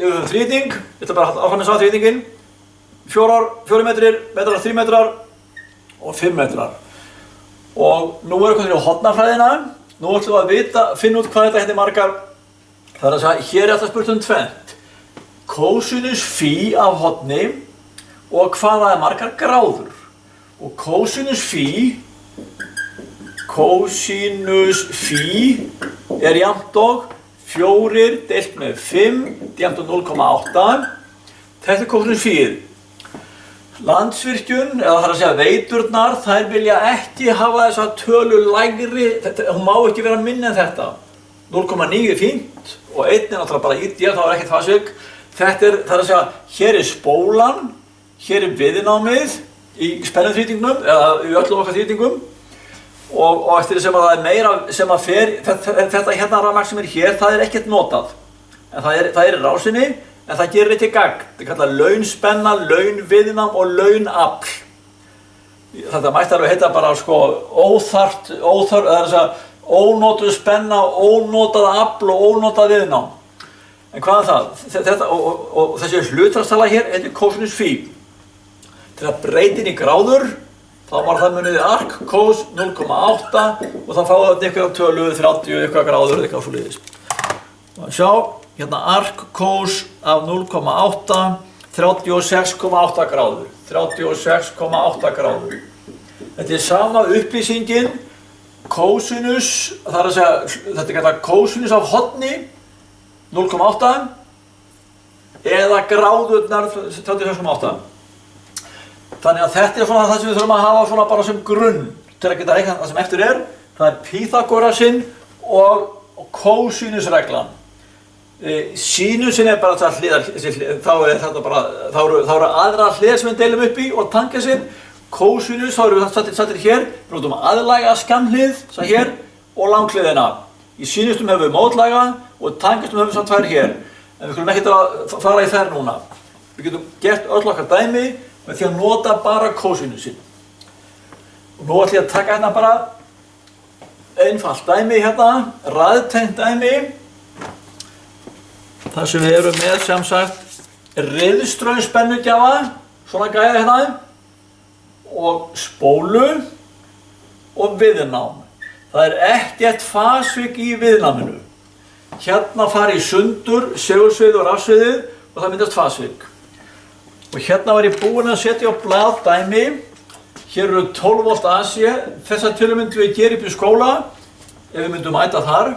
Við höfum þrýting, ég ætla bara að áfram með sá þrýtinginn. 4 metrar, 3 metrar og 5 metrar. Og nú erum við komin í hornafræðina. Nú ætlum við að finna út hvað þetta hérna margar. Það er að segja, hér er alltaf spurt tvennt. Kósinus φ af horni og hvað það er margar gráður. Og kósinus φ er jafnt og 4 deilt með 5 jafnt og 0,8. Þetta er kósinus φ-ið. Landsvirkjun, eða það er að segja veiturnar, þær vilja ekki hafa þessa tölu lægri, hún má ekki vera minni en þetta. 0,9 er fínt og 1 er náttúrulega bara ídja, þá er ekkert fasvik. Það er að segja, hér er spólan, hér er viðnámið í spennuþrýtingnum, eða í öllum okkar þrýtingum. Og eftir sem að það er meira sem að fer, þetta hérna rafmagn sem er hér, það er ekkert notað. En það er í rásinni. En það gerir ekki gagn. Það er kallað launspenna, launviðnám og launafl. Þetta mætti alveg heita bara sko óþörf, það er að segja ónotuð spenna, ónotað afl og ónotað viðnám. En hvað er það? Þetta, og þessi hlutfallstala hér heitir kósinus φ. Til að breyta inn í gráður, þá var það munið ark kós 0,8 og þá fáið þetta einhverja tölu 30 eitthvað gráður, eitthvað svoleiðis. Sjá. Hérna ark kós af 0,8, 36,8 gráður. 36,8 gráður. Þetta er sama upplýsingin, kósinus, það er að segja, þetta er kallað kósinus af horni, 0,8, eða gráðurnar, 36,8. Þannig að þetta er svona það sem við þurfum að hafa svona bara sem grunn til að geta reiknað það sem eftir er. Það er Pýþagórasinn og kósinusreglan. Sínusinn er bara það hliðar, þá eru aðra hliðar sem við deilum upp í og tangensinn. Kósinus, þá eru við sattir hér, við notum aðlæga skamhlið, hér, og langhliðina. Í sínustum höfum við mótlæga og tangestum höfum við samt tvær hér. En við skulum ekkert að fara í þær núna. Við getum gert öll okkar dæmi með því að nota bara kósinusinn. Og nú ætlum ég að taka hérna bara einfalt dæmi hérna, raðtengt dæmi. Það sem við erum með sem sagt riðstraumspennugjafa, svona gæða hérna, og spólu og viðnám. Það er ekkert fasvik í viðnáminu. Hérna fari í sundur, segulsviðið og rafsviðið og það myndast fasvik. Og hérna var ég búinn að setja á blað dæmi. Hér eru 12 volt AC, þessa tölur myndum við gera upp í skóla ef við myndum mæta þar.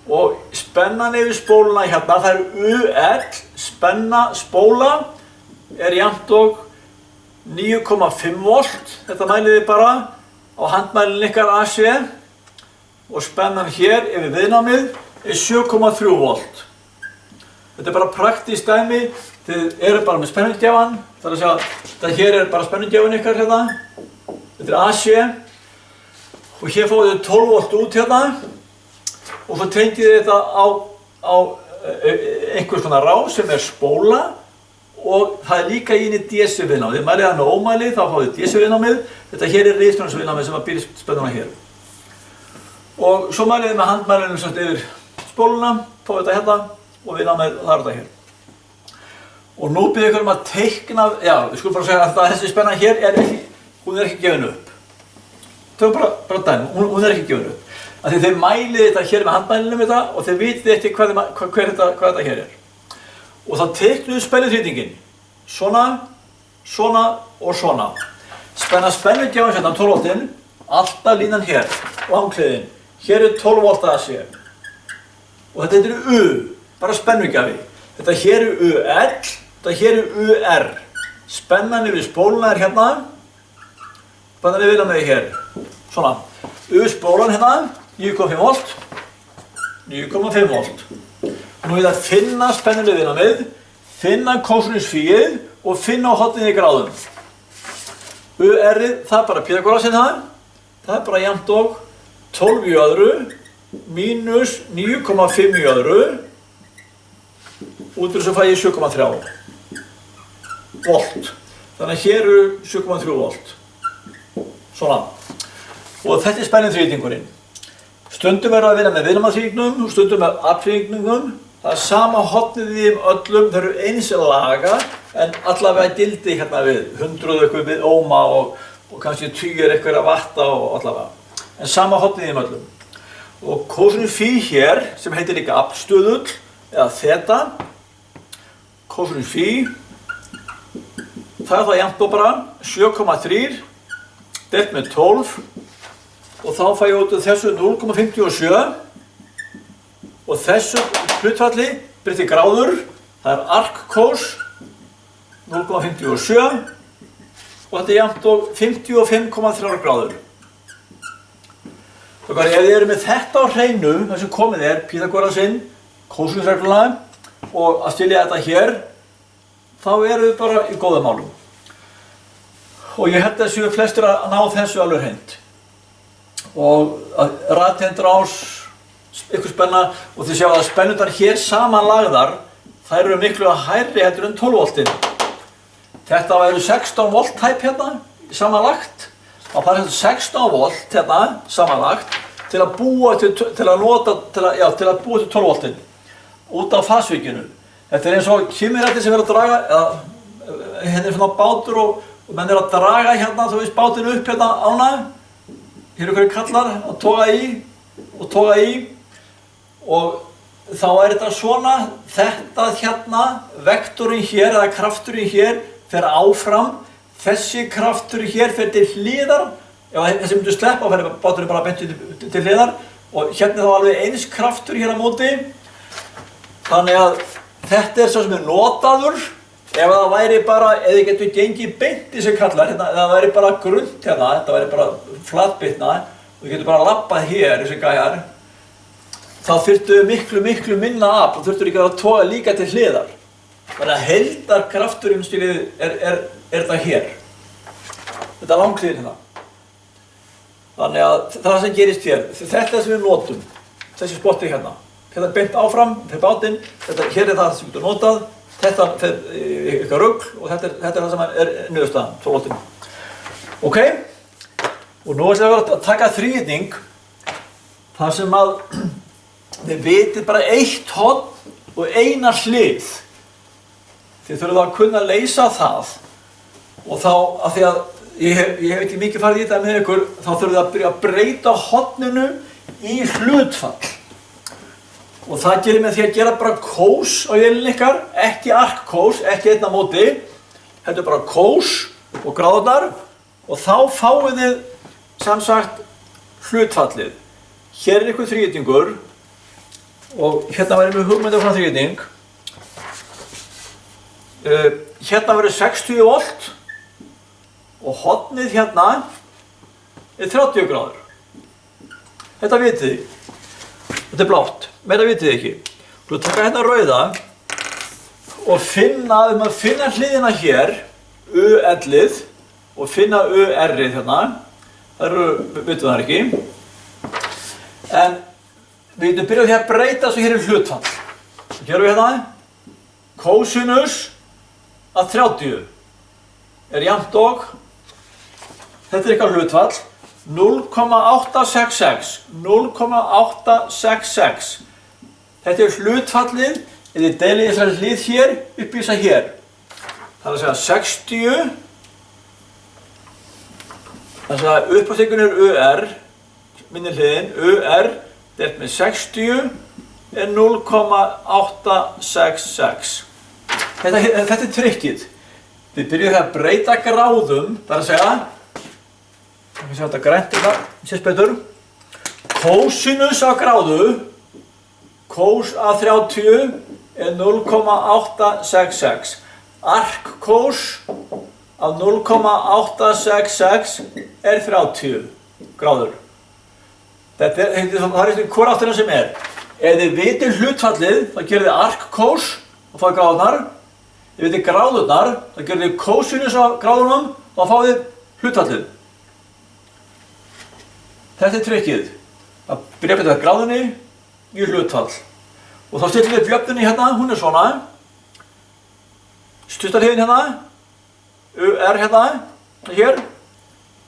Og spennan yfir spóluna hérna, það er UL, spenna spóla, er jafnt og 9,5 volt. Þetta mælið þið bara á handmælinn ykkar AC. Og spennan hér yfir viðnámið er 7,3 volt. Þetta er bara praktískt dæmi, þið eru bara með spennugjafann, það er að segja, þetta hér er bara spennugjafinn ykkar hérna. Þetta er AC og hér fáið þið 12 volt út hérna. Og svo tengið þið þetta á einhvers konar rás sem er spóla og það er líka inn í DC-viðnámið. Þið mælið það með ómæli, þá fáið þið DC-viðnámið. Þetta hér er riðstraumsviðnámið sem býr spennuna hér. Og svo mælið þið með handmælunum sem yfir spóluna, fáið þetta hérna og viðnámið það er þetta hér. Og nú byrjum við að teikna, já, við skulum bara segja að þessi spenna hér hún er ekki gefin upp. Tökum bara dæmi, hún er ekki gefin upp. Af því þið mælið þetta hér með handmælinum þetta og þið vitið ekki hvað þetta hér er. Og þá teiknuðu spennuþrýtinginn. Svona, svona og svona. Spenna spennugjafan hérna 12 voltinn, alltaf línan hér, langhliðin. Hér er 12 volt AC. Og þetta er U, bara spennugjafi. Þetta hér er UL, þetta hér er UR. Spennan yfir spóluna er hérna. Spennan yfir viðnámið hér. Svona. U-spólan hérna. 9,5 volt, 9,5 volt. Nú er það að finna spennunni viðnámið, finna kósinus φ-ið og finna á hornið í gráðum. UR-ið, það er bara Pýþagórasinn það. Það er bara jafnt og 12 í öðru mínus 9,5 í öðru. Út úr þessu fæ ég 7,3 volt. Þannig að hér eru 7,3 volt. Svona. Og þetta er spennuþrýtingurinn. Stundum verður að vinna með viðnámaþrýtingnum og stundum með afþrýtingum Það er sama hornið í þeim öllum, þau eru eins laga, en allavega gildi hérna við 100 eitthvað við óma og kannski 20 eitthvað að vatta og allavega. En sama hornið í þeim öllum. Og kósinus φ hér, sem heitir líka afstöðull, eða þeta, kósinus φ, það er það jafnt og bara 7,3 deilt með 12 og þá fæ ég út úr þessu 0,57 og þessu hlutfalli breytti gráður, það er arkkós 0,57 og þetta er jafnt og 55,3 gráður. Ef þið eru með þetta á hreinu, það sem komið er, Pýþagórasinn, kósinusregluna og að skilja þetta hér, þá eru við bara í góðum málum. Og ég held að séu flestir að ná þessu alveg hreint. Og radheindarás, ykkur spenna, og þið sjáu að spennundar hér samanlagðar, þær eru miklu hærri heldur en 12 voltin. Þetta væru 16 volt tæp hérna, samanlagt. Það fær hérna 16 volt hérna, samanlagt, til að búa til 12 voltin, út af fasvíkinu. Þetta er eins og kýmirættir sem er að draga, hérna er svona bátur og menn er að draga hérna, þú veist, bátinu upp hérna ána. Hér eru kallar að toga í og þá er þetta svona, þetta hérna, vektorinn hér eða krafturinn hér fer áfram, þessi kraftur hér fer til hliðar, ef þessi myndu sleppa fer báturinn bara beint til hliðar og hérna er þá alveg eins kraftur hér á móti. Þannig að þetta er svo sem er notaður. Ef það væri bara, eða þið getur gengið beint í sig kallar, hérna, eða það væri bara grunnt hérna, þetta væri bara flatbitna og þið getur bara labbað hér, þessi gæjar, þá þurftu miklu minna afl og þurftu líka að toga líka til hliðar. Þannig að heildarkrafturinn er þetta hér. Þetta er langhlíðin hérna. Þannig að það sem gerist hér, þetta er það sem við notum, þessi spotti hérna. Þetta er beint áfram fyrir bátinn, hér er það sem við getum notað. Þetta fer eitthvað rugl og þetta er það sem er niðurstaðan, 12 voltin. Ok, og nú ætlum við að taka þríhyrning þar sem að við vitið bara eitt horn og eina hlið. Þið þurfum að kunna leysa það og þá, af því að ég hef ekki mikið farið í þetta með ykkur, þá þurfum við að byrja að breyta horninu í hlutfall. Og það gerir með því að gera bara kós á vélinni ykkar, ekki arkkós, ekki einn á móti. Þetta er bara kós og gráðurnar og þá fáið þið sem sagt hlutfallið. Hér er ykkur þríhyrningur og hérna væri með hugmyndir frá þríhyrning. Hérna verður 60 volt og hornið hérna er 30 gráður. Þetta vitið þið. Þetta er blátt. Meira vitið þið ekki. Þú taka hérna rauða og finna hliðina hér, U-ellið, og finna U-r-ið hérna. Það vitum það ekki. En við getum byrjað hér að breyta svo hér í hlutfall. Það gerum við hérna. Kósinus að 30 er jafnt og, þetta er eitthvað hlutfall, 0,866. Þetta er hlutfallið, ef þið deilið þessari hlið hér upp í þessa hér. Það er að segja 60, þannig að uppástekun er UR, minni hliðin, UR deilt með 60 er 0,866. Þetta er trikkið. Þið byrjuð að breyta gráðum, það er að segja, ég sé þetta grænt þetta, sést betur. Kósinus af gráðu, kós af 30 er 0,866. Arkkós af 0,866 er 30 gráður. Það er eitthvað hvor áttina sem er. Ef þið vitið hlutfallið, þá gerir þið arkkós og fáið gráðurnar. Ef þið vitið gráðurnar, þá gerir þið kósinus af gráðunum og fáið þið hlutfallið. Þetta er trikkið. Að byrja að breyta gráðunni í hlutfall. Og þá stillum við jöfnunni hérna, hún er svona. Stuttarhliðin hérna, UR hérna, hér.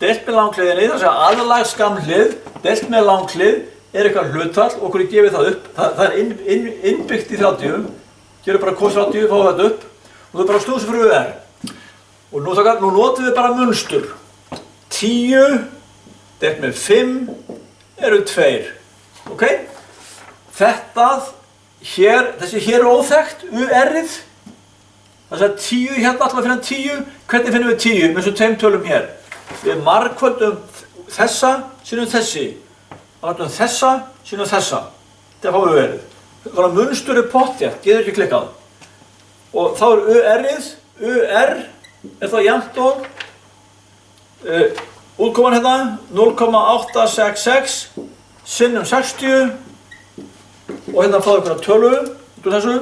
Deilt með langhliðinni, það er aðlagskamhlið, deilt með langhlið, eitthvað hlutfall og okkur er gefið það upp. Það er innbyggt í 30. Gerum bara cos 30, fáum þetta upp og það er bara snúsa fyrir UR. Og nú notum við bara munstur. 10 deilt með 5 eru 2. Ok? Þetta hér, þessi hér er óþekkt, UR-ið. Það er 10 hérna, alltaf að finna 10. Hvernig finnum við 10? Með þessum tveim tölum hér. Við margföldum þessa, sinnum þessi. Margföldum þessa, sinnum þessa. Þetta fáum við UR-ið. Þannig að munstur er pottþétt, getur ekki klikkað. Og þá er UR-ið, UR er þá jafnt og útkoman hérna 0,866 sinnum 60 og hérna fáum við bara tölu út úr þessu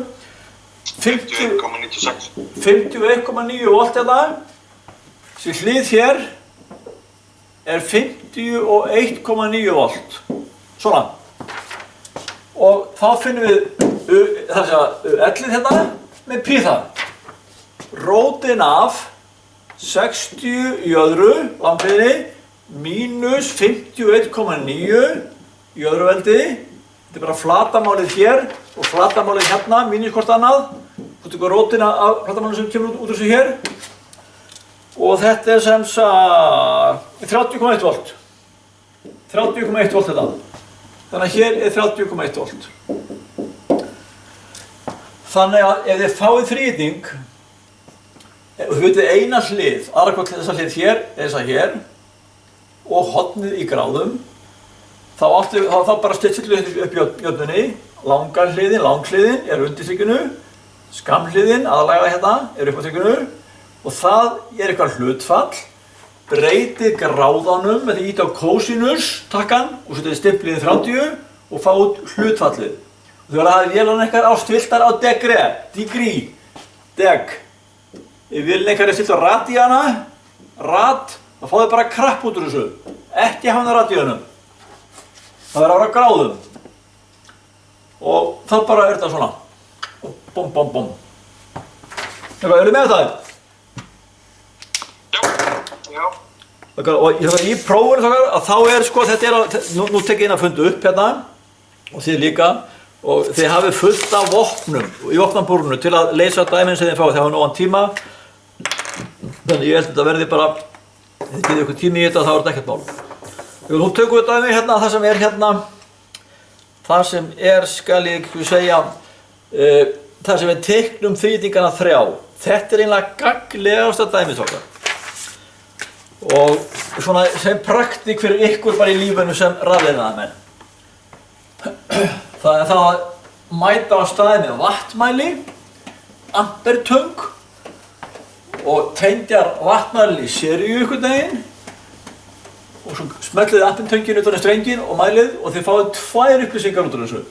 51,9 volt hérna. Þessi hlið hér er 51,9 volt. Svona. Og þá finnum við ellið hérna með píða. Rótin af 60 í öðru langhliðinni mínus 51,9 í öðru veldi. Þetta er bara flatamálið hér og flatamálið hérna, mínus hvort annað. Þú tekur rótina af flatamálið sem kemur út úr þessu hér. Og þetta er sem sagt 30,1 volt. 30,1 volt þetta. Þannig að hér er 30,1 volt. Þannig að ef þið fáið þrýting og þið vitið eina hlið, aðrakvöld þessa hlið hér, þessa hér og hornið í gráðum, þá bara stillir upp jöfnunni. Langhliðin er undir strikinu, skammhliðin, aðalega hérna, er upp á strikinu og það er eitthvað hlutfall. Breytið gráðanum með því ít á kósinus takkan og setjið stimplið 30 og fá út hlutfallið. Þú verður að hafa vélarnar ykkar ástiltar á degree, deg. Ef vélinn ykkar er stilt á radíana, þá fá þið bara krapp út úr þessu. Ekki hafa það radíunum. Það verður að vera gráðum. Og þá bara er þetta svona. Og bom, bom, bom. Eitthvað, eru með það? Og í prófunu að þá er sko, þetta er nú tek ég inn að fundu upp hérna og þið líka og þið hafið fullt af vopnum í vopnabúrunu til að leysa dæmin sem þið fáið. Þið hafið nógan tíma þannig ég held að þetta verði bara þið getið ykkur tími í þetta og þá er þetta ekkert mál. Nú tökum við dæmi hérna það sem er hérna það sem er, skal ég segja það sem er teiknum þrýtingana 3. Þetta er einlega gagnlegasta dæmið okkar. Og svona sem praktík fyrir ykkur bara í lífinu sem rafleiðinamenn. Það er það að mæta á staði með wattmæli, ampertöng og tengjar wattmælið í seríu ykkur daginn og svo smellið ampertöngin utan í strengin og mælið og þið fáið 2 upplýsingar út úr þessu.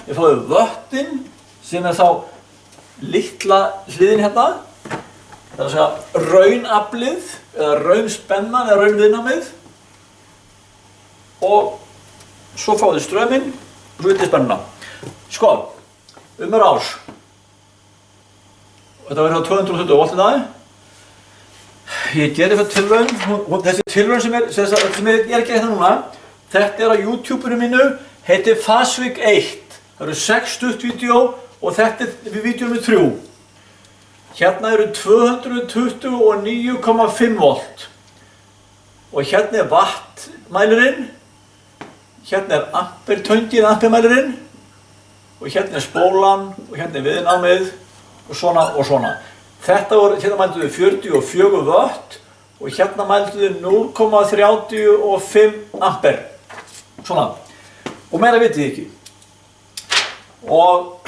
Þið fáið vöttin sem er þá litla hliðin hérna. Það er að segja raunaflið eða raunspennan eða raunviðnámið og svo fáið þið ströminn og svo vitið spennuna. Sko, er ás. Þetta verður á 220 volt í dag. Ég gerði fyrir tilraun, þessi tilraun sem ég er ekki hérna núna, þetta er á YouTube-inu mínu, heitir Fasvik 1. Það eru 6 stutt vídeó og þetta er vídeó nr. 3. Hérna eru 229,5 volt og hérna er wattmælirinn, hérna er ampertöngin, ampermælirinn og hérna er spólan og hérna er viðnámið og svona og svona. Hérna mældu við 44 watt og hérna mældu við 0,35 amper. Svona. Og meira vitið þið ekki. Og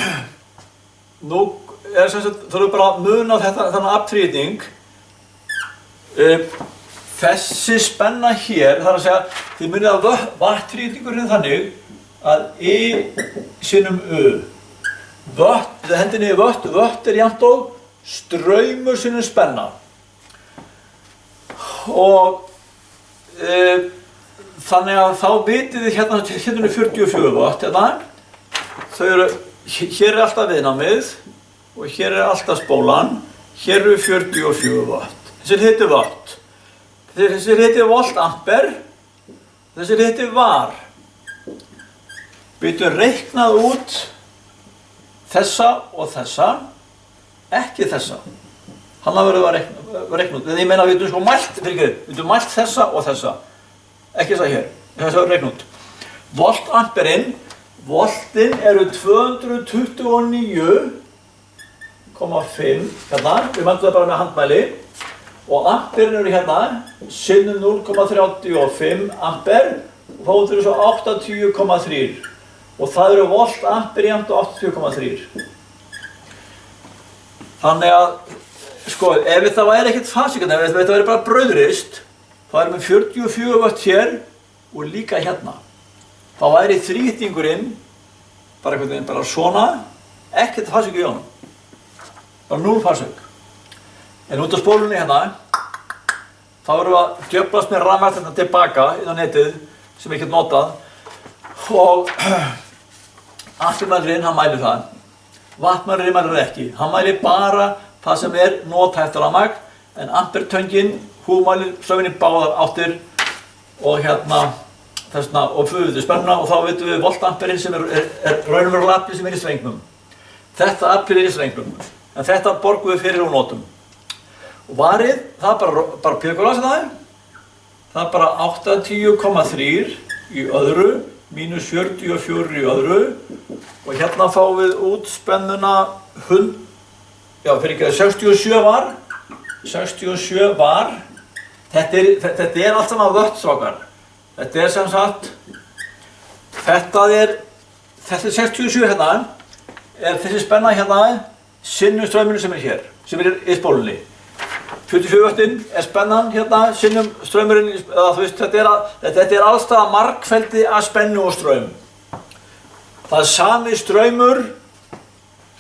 nú þurfum bara að muna þennan aftrýting. Þessi spenna hér, það er að segja, þið munið að vattrýtingurinn þannig að I sinnum U. Þið hendið niður vött er jafnt og straumur sinnum spenna. Og þannig að þá vitið þið hérna er 44 watt hérna. Hér er alltaf viðnámið. Og hér er alltaf spólan, hér eru 44 watt. Þessir heitir watt. Þessir heitir volt amper, þessir heitir var. Byrju reiknað út þessa og þessa, ekki þessa. Hann verður að reikna út. Ég meina við getum sko mælt, við getum mælt þessa og þessa. Ekki þessa hér, þessa verður reikna út. Voltamperinn, voltin eru 229,5 hérna, við mæltum það bara með handmæli. Og amperinn eru hérna, sinnum 0,35 amper og þá eru svo 80,3. Og það eru volt amperi jafnt og 80,3. Þannig að, sko, ef þetta væri ekkert fasíkan, ef þetta væri bara brauðrist, þá erum við 44 watt hér og líka hérna. Þá væri þrýhittingurinn, bara einhvern veginn, bara svona, ekkert fasíku í honum. Bara 0 fasík. En út á spólunni hérna, þá erum við að djöflast með rafmagn hérna tilbaka inn á netið sem við getum notað og ampermælirinn, hann mælir það. Wattmælirinn mælir ekki. Hann mælir bara það sem er nothæft rafmagn en ampertöngin, hún mælir strauminn í báðar áttir og hérna þessna og við spennuna og þá veitum við voltamperinn sem er raunverulega aflið sem er í strengnum. Þetta aflið er í strengnum en þetta borgum við fyrir og notum. Og varið, það er bara píkólas það er bara 80,3 í öðru, mínus 44 í öðru og hérna fáum við út spennuna 67 var, 67 var, þetta er allt saman vött strákar, þetta er sem sagt, þetta er 67 hérna, er þessi spenna hérna, sinnum straumurinn sem er hér, sem er í spólunni. 44 wattinn er spennan hérna, sinnum straumurinn, eða þú veist, þetta er allstað margfeldi af spennu og straum. Það er sami straumur,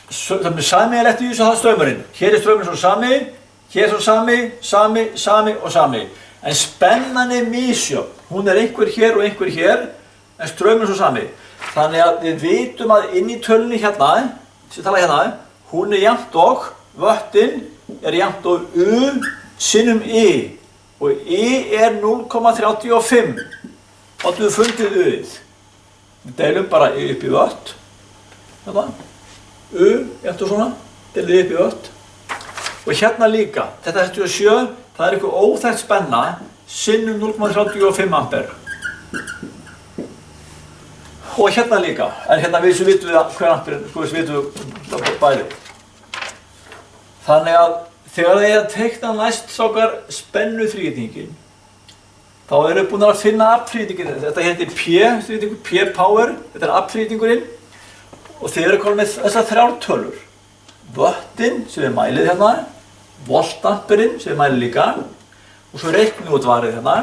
það er sameiginlegt í þessu það er straumurinn. Hér er straumurinn svo sami, hér er svo sami og sami. En spennan er misjöfn, hún er einhver hér og einhver hér, en straumurinn er svo sami. Þannig að við vitum að inn í tölunni hérna, sem tala hérna, hún er jafnt og, vöttin er jafnt og U sinnum I og I er 0,35. Þá við fundið U-ið. Við deilum bara I upp í vött. Hérna. U, jafnt og svona, deilum I upp í vött. Og hérna líka, þetta 67, það er eitthvað óþekkt spenna sinnum 0,35 amper. Og hérna líka, en hérna vitum við hver amperinn, sko við vitum bæði. Þannig að þegar það er að teikna næst strákar spennu þrýhittingin, þá erum við búin að finna afþrýhittingin. Þetta heitir P-þrýhittingur, P-power, þetta er afþrýhittingurinn og þeir eru komin með þessar þrjár tölur. Vöttin sem við mælið hérna, voltamperinn sem við mælið líka og svo reikniútvarið hérna.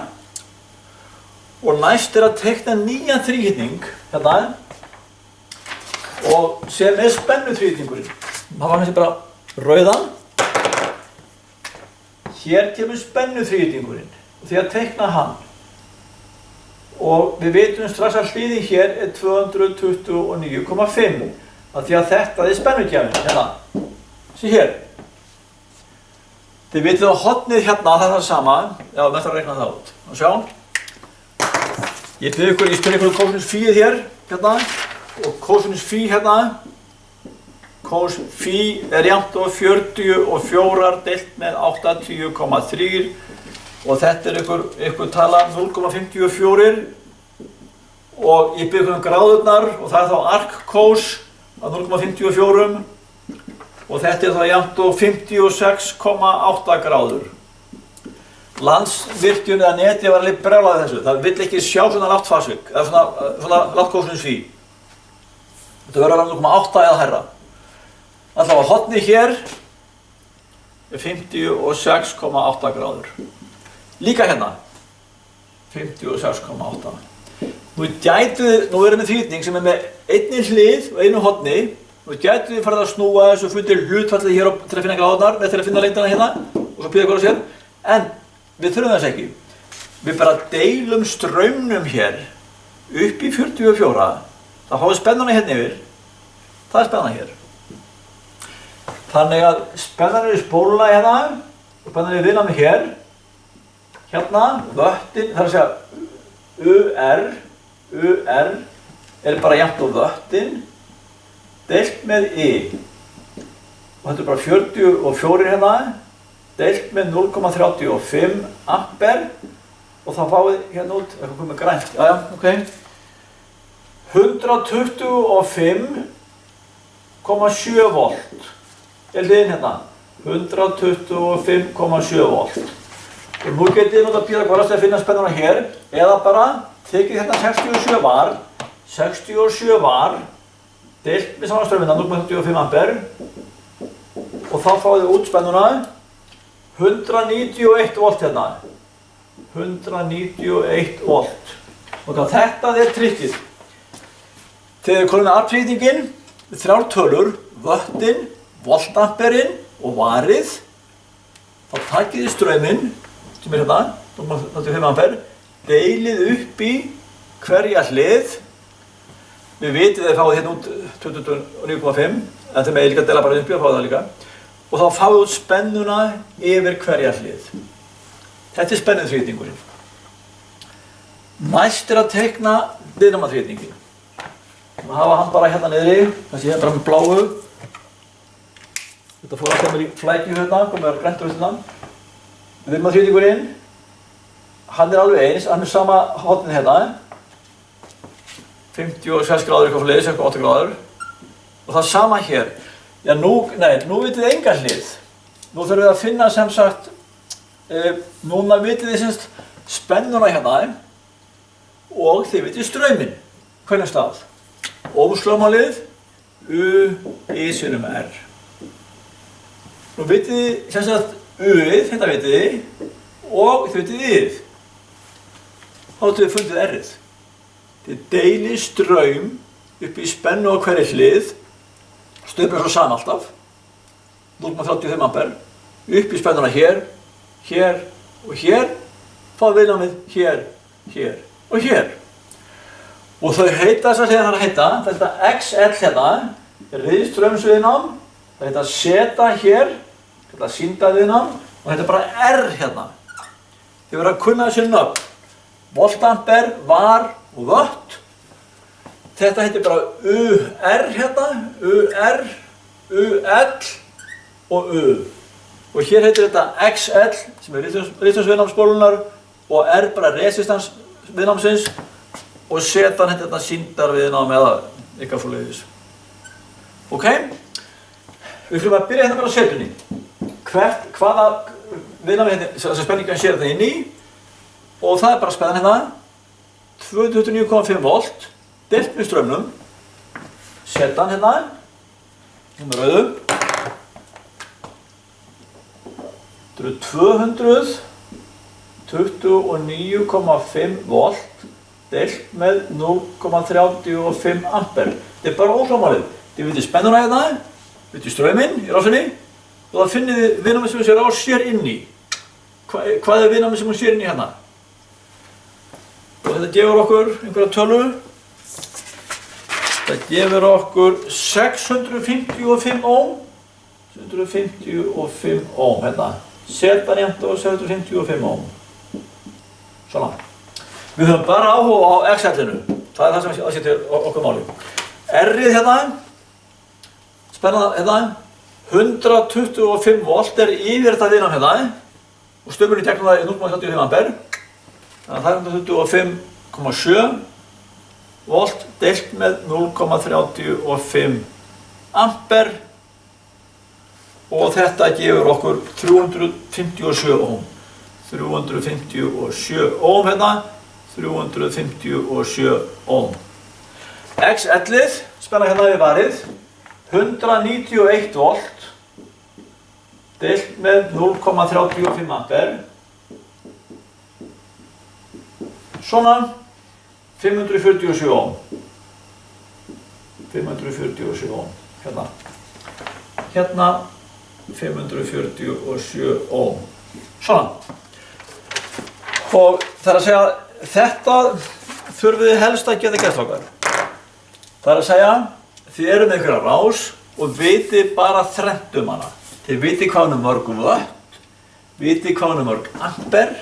Og næst er að teikna nýjan þrýhitting hérna og sem er spennu þrýhittingurinn. Það var kannski bara rauðan. Hér kemur spennu þrýhittingurinn og því að teikna hann. Og við vitum strax að hliðin hér er 229,5. Því að þetta er spennugjafinn, hérna. Sér hér. Þið vitið að hornið hérna, það er það sama. Já, við ætlum að reikna það út. Og sjá. Ég spyr ykkur kosinus fíið hér, hérna. Og kosinus fí hérna. Cos phi er jafnt og 44 deilt með 80,3 og þetta er ykkur tala 0,54 og ég byrði gráðurnar og það er þá arc cos að 0,54 og þetta er þá jafnt og 56,8 gráður. Landsvirkjun eða neti var alveg brjálað þessu, það vill ekki sjá svona lágt fasvik, eða svona lágt kosinus phi. Þetta verður að vera 0,8 eða hærra. Alltaf að hornið hér er 56,8 gráður. Líka hérna, 56,8. Nú erum við þrýhitting sem er með einni hlið og einu horni. Nú gætum við farið að snúa þessu fundir hlutfallið hér til að finna gráðurnar með til að finna lengdina hérna og svo býða hver á sér. En við þurfum þess ekki. Við bara deilum straumnum hér upp í 44. Það fáum við spennuna hérna yfir. Það er spenna hér. Þannig að spennan er í spóluna hérna og spennan er í viðnámi hér. Hérna, vöttin, það er að segja UR bara jafnt og vöttin deilt með I. Og þetta bara 44 hérna, deilt með 0,35 ampere og þá fáið hérna út, eitthvað komið grænt, jájá, ok. 125,7 volt. Hliðin hérna, 125,7 volt. Og nú getið þið notað Pythagoras til að finna spennuna hér, eða bara tekið hérna 67 var, deilt með saman strömmina 0,35 ampere og þá fáið þið út spennuna 191 volt hérna. 191 volt. Og þetta trikkið. Þegar þið komið með aftrýtingin, 3 tölur, vöttin, voltamperinn og varið, þá takið þið strauminn, sem hérna, 0,35 ampere, deilið upp í hverja hlið. Við vitið að þið fáið hérna út 29,5, en þið megið líka deila bara upp í að fáið það líka. Og þá fáið út spennuna yfir hverja hlið. Þetta spennuþrýtingurinn. Næst að teikna viðnámaþrýtingin. Við hafa hann bara hérna niðri, kannski hérna bara með bláu. Þetta fór alltaf með í flækju hérna, komið að grænt hérna. Viðnámaþrýtingurinn, hann alveg eins, hann sama hornin hérna. 56 gráður eitthvað fyrir eitthvað 8 gráður. Og það sama hér. Já, nú vitið þið enga hlið. Nú þurfum við að finna sem sagt, núna vitið þið semst spennuna hérna og þið vitið strauminn. Hvernig stað? Óslögmálið U sinum R. Nú vitið þið sem sagt U-ið, þetta vitið þið, og þið vitið I-ið. Þá þið fundið R-ið. Þið deilið straum upp í spennu á hverri hlið, stöpum svo saman alltaf, 0,35 ampere, upp í spennuna hér, hér og hér, fáið viðnámið hér, hér og hér. Og þau heita þessar hliðar þar að heita, þetta XL hérna, riðstraumsviðnám, það heita zeta hér, þetta sýndaviðnám, og þetta bara R hérna. Þið verða að kunna þessi nöfn, voltampere, var og vött. Þetta heitir bara UR hérna, UR, UL og U. Og hér heitir þetta XL, sem riðstraumsviðnámsbólunar, og R bara resistansviðnámsins, og setan heitir þetta sýndarviðnám eða eitthvað svoleiðis. Ok? Við ætlum að byrja hérna bara á setunni. Hvaða viðnámi þessa spenningan sér þetta inn í, og það bara spennan hérna, 229,5 volt, deilt með straumnum, setan hérna, með rauðu. Þetta eru 229,5 volt, deilt með 0,35 ampere. Þetta er bara óslögmálið. Þið vitið spennuna hérna, vitið strauminn í rásinni, og þá finnið þið viðnámið sem þessi rás sér inn í. Hvað er viðnámið sem hún sér inn í hérna? Og þetta gefur okkur einhverja tölu. Þetta gefur okkur 655 ohm. 655 ohm hérna. Setan jafnt og 655 ohm. Svona. Við höfum bara áhuga á XL-inu. Það er það sem aðskiptir okkur máli. R-ið hérna, spennað hérna, 125 volt er yfir þetta viðnám hérna og stömmurinn í gegnum það er 0,35 ampere. Þannig að það er 125,7 volt deilt með 0,35 ampere og þetta gefur okkur 357 ohm. 357 ohm hérna, 357 ohm. XL-ið, spenna hérna við varið, 191 volt deilt með 0,35 ampere. Svona 547 ohm. 547 ohm. Hérna. Hérna 547 ohm. Svona. Og það er að segja, þetta þurfið þið helst að geta gert okkar. Það er að segja, þið eru með einhverja rás og vitið bara þrennt hana. Þið vitið hvað hún mörg vött, vitið hvað hún mörg ampere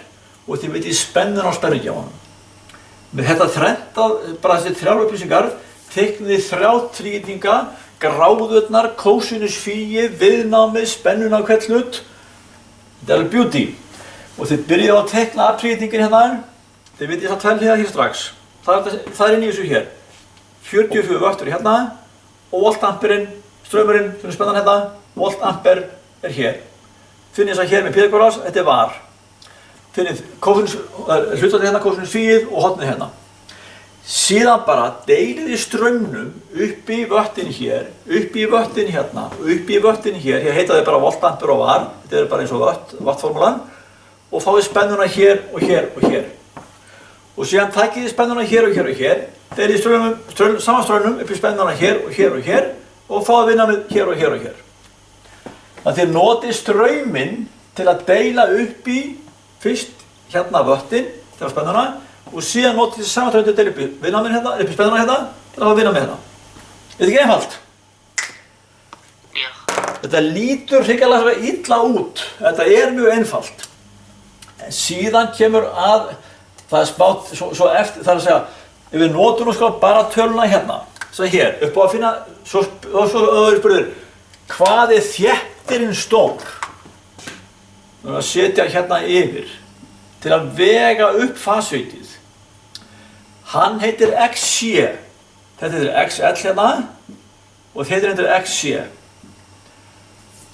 og þið vitið spennun á spennugjafanum. Með þetta þrennt, bara þessi 3 upplýsingar, teiknið 3 þríhyrninga, gráðurnar, kósinus fíið, viðnámið, spennuna á hvern hlut. Þetta er alveg beauty. Og þið byrjuðu að teikna þríhyrningin hérna. Þið vitið þess að tvælhliða hér strax. Það er inn í þessu hér. 44 vöktur hérna og voltamperinn, ströymurinn sem er spennan hérna, voltamper er hér. Finnið þess að hér með Pythagoras, þetta er var. Finnið hlutfallið hérna, kósinus fíið og hornið hérna. Síðan bara deilið í straumnum upp í vöttin hér, upp í vöttin hérna, upp í vöttin hér. Hér heita þau bara voltamper og var, þetta er bara eins og vattformúlan. Og fáið spennuna hér og hér og hér. Og síðan takið þið spennuna hér og hér og hér. Deilið í sama straumnum upp í spennuna hér og hér og hér. Og fáið viðnámið hér og hér og hér. Þannig að þið notið strauminn til að deila upp í fyrst hérna vöttin, til að spennuna. Og síðan notið þið sama strauminn til að deila upp í viðnámið hérna, upp í spennuna hérna, til að hafa viðnámið hérna. Er þetta ekki einfalt? Já. Þetta lítur hrikalega illa út. Þetta er mjög einfalt. En síðan kemur að, það er smátt, svo eftir, það er að segja, ef við notum nú bara töluna hérna, svo hér, upp á að finna, svo öðru spurður, hvað er þéttirinn stór? Við erum að setja hérna yfir, til að vega upp fasveitið. Hann heitir XC, þetta heitir XL hérna, og þetta heitir XC.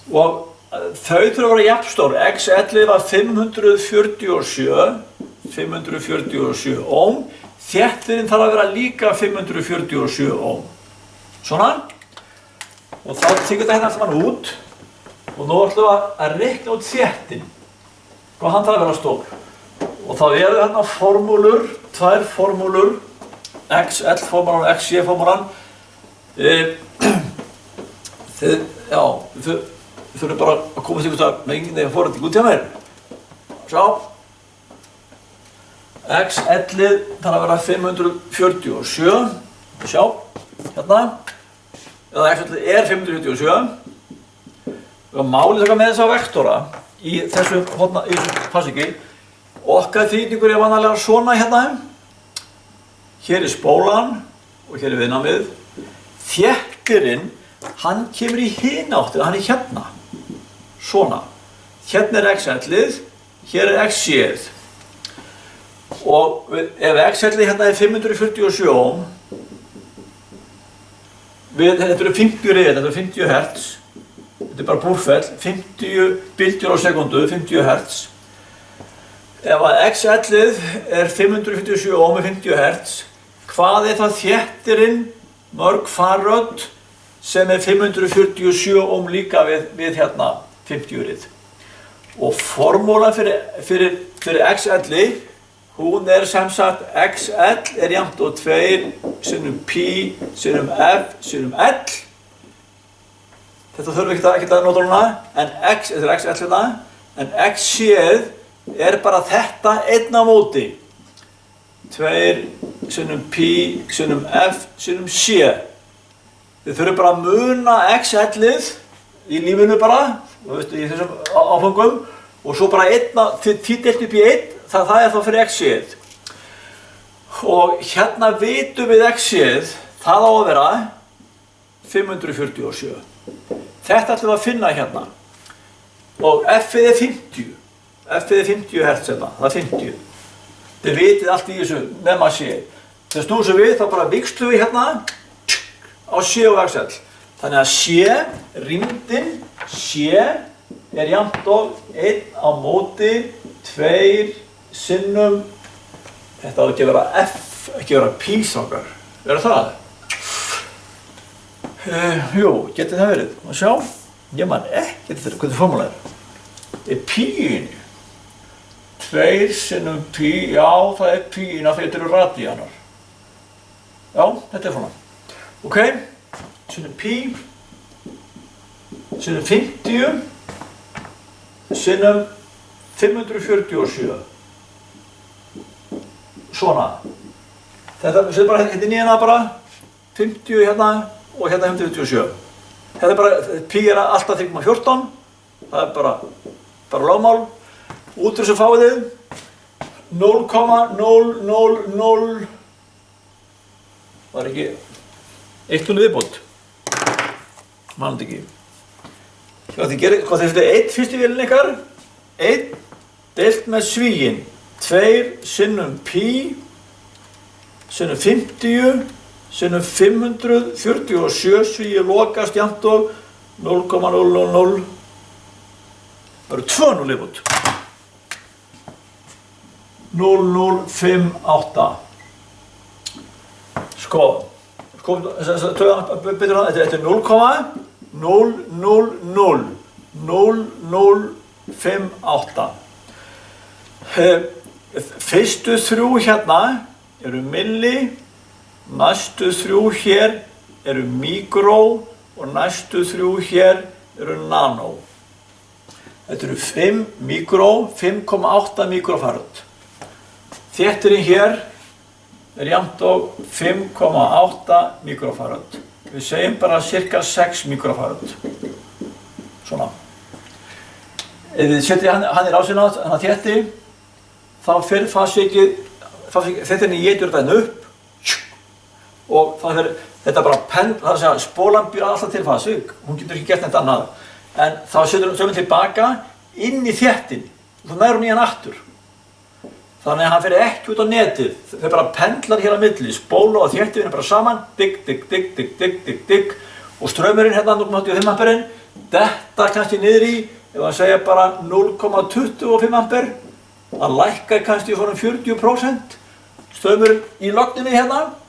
Og þau þurfa að vera jafnstór. XL var 547 ohm. Þéttirinn þarf að vera líka 547 ohm. Svona. Og þá tekur þetta hérna saman út. Og nú ætlum við að reikna út þéttin. Og hann þarf að vera stór. Og þá eru hérna formúlur, 2 formúlur. XL-formúlan og XC-formúlan. Þið þurfum bara að komast ykkur stað með enginn þegar fórhaldið út hjá mér. Sjá. XL þarf að vera 547. Sjá. Hérna. Eða XL er 547. Og málið taka með þessa vektora í þessu fasiki. Okkar þríhyrningur er vanalega svona hérna. Hér er spólan og hér er viðnámið. Þéttirinn, hann kemur í hina áttina, hann er hérna. Svona. Hérna er XL-ið, hér er XC-ið. Og ef XL-ið hérna er 547 ohm, þetta eru 50 rið, þetta eru 50 Hz. Þetta er bara búrfell, 50 bylgjur á sekundu, 50 Hz. Ef að XL-ið er 547 ohm með 50 Hz, hvað er það þéttirinn mörg farrödd sem er 547 ohm líka við hérna 50-rið. Og formúlan fyrir XL, hún er sem sagt XL er jafnt og 2 sinnum pi sinnum f sinnum l. Þetta þurfum við ekki að nota núna, en þetta er XL hérna, en XC er bara þetta einn á móti. 2 sinnum pi sinnum f sinnum c. Þið þurfum bara að muna XL-ið í lífinu bara, í þessum áfengum, og svo bara því deilt upp í 1, það er þá fyrir XC-ið. Og hérna vitum við XC-ið, það á að vera 547. Þetta ætlum við að finna hérna. Og F-ið er 50. F-ið er 50 Hz hérna, það er 50. Þið vitið allt í þessu nema C. Þegar snúum svo við, þá bara víxlum við hérna á C og XL. Þannig að C, rýmdin, C er jafnt og 1 á móti 2 sinnum, þetta á ekki að vera F, ekki að vera pi strákar. Verður það? Jú, getur það verið. Og sjá, ég man ekki hvernig formúla er. Er pi-inu. 2 sinnum pi, já það er pi-ina, þetta eru radíanar. Já, þetta er svona. Ok, sinnum pi, sinnum 50, sinnum 547. Svona. Þetta er bara, hérna er nýjana bara, 50 hérna og hérna 547. Þetta er bara, pi er alltaf 3,14, það er bara lögmál. Út úr þessu fáið þið 0,000, var ekki 1 viðbót. Man þetta ekki. Hvað þið gerir, hvað þið fyrir 1 fyrstu vélinn ykkar, 1 deilt með svíinn, 2 sinnum pi, sinnum 50, sinnum 547, svíi lokast jafnt og 0,000, það eru 2 viðbót. 0058. Sko, þetta er 0,0000058. Fyrstu 3 hérna eru milli, næstu 3 hér eru mikró og næstu 3 hér eru nano. Þetta eru 5 mikró, 5,8 mikrofarad. Þéttirinn hér er jafnt og 5,8 mikrofarad. Við segjum bara cirka 6 mikrofarad. Svona. Ef við setjum hann í rásina, hann að þétti, þá fer fasvíkið, þéttirinn étur þetta upp og það fer, þetta bara það er að segja, spólan býr alltaf til fasvík, hún getur ekki gert neitt annað. En þá setjum við tilbaka inn í þéttin og þá nær hún í hann aftur. Þannig að hann fer ekki út á netið, þeir bara pendlar hér á milli, spóla og þéttin er bara saman, digg, digg, digg, digg, digg, digg, digg og strömmurinn hérna 0,85 amperinn, detta kannski niður í, ef hann segja bara 0,25 amper, það lækkar kannski svona 40% strömmurinn í logninu hérna,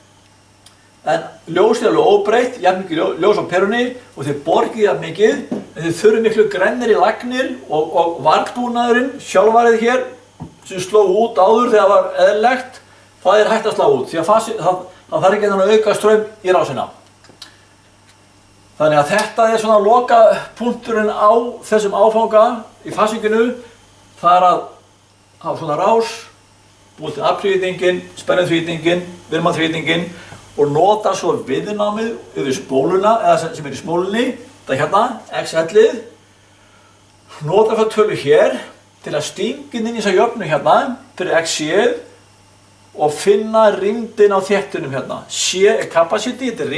en ljós er alveg óbreytt, jafn mikið ljós á perunni og þeir borgið jafn mikið, en þeir þurfi miklu grennir í lagnir og vargbúnaðurinn, sjálfvarið hér, sem sló út áður þegar það var eðlilegt, það er hægt að slá út, því að það þarf ekki að auka straum í rásina. Þannig að þetta er svona lokapunkturinn á þessum áfanga í fasvíkinu, það er að hafa svona rás, búið til aflþrýtinginn, spennuþrýtinginn, virmaþrýtinginn og nota svo viðnámið yfir spóluna, eða sem er í spólunni, þetta hérna, x-ellið, nota svo tölu hér, til að stinga inn í þessa jöfnu hérna fyrir x-ið og finna rýmdin á þéttunum hérna. C er capacity, þetta er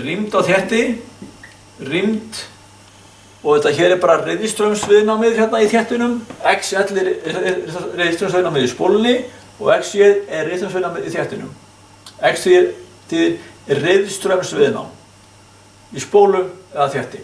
rýmd á þétti, rýmd og þetta hér er bara reiðistraumsviðnámið hérna í þéttunum, x-ell er reiðistraumsviðnámið í spólunni og x-ið er reiðistraumsviðnámið í þéttunum. X-ið er reiðistraumsviðnám í spólu eða þétti.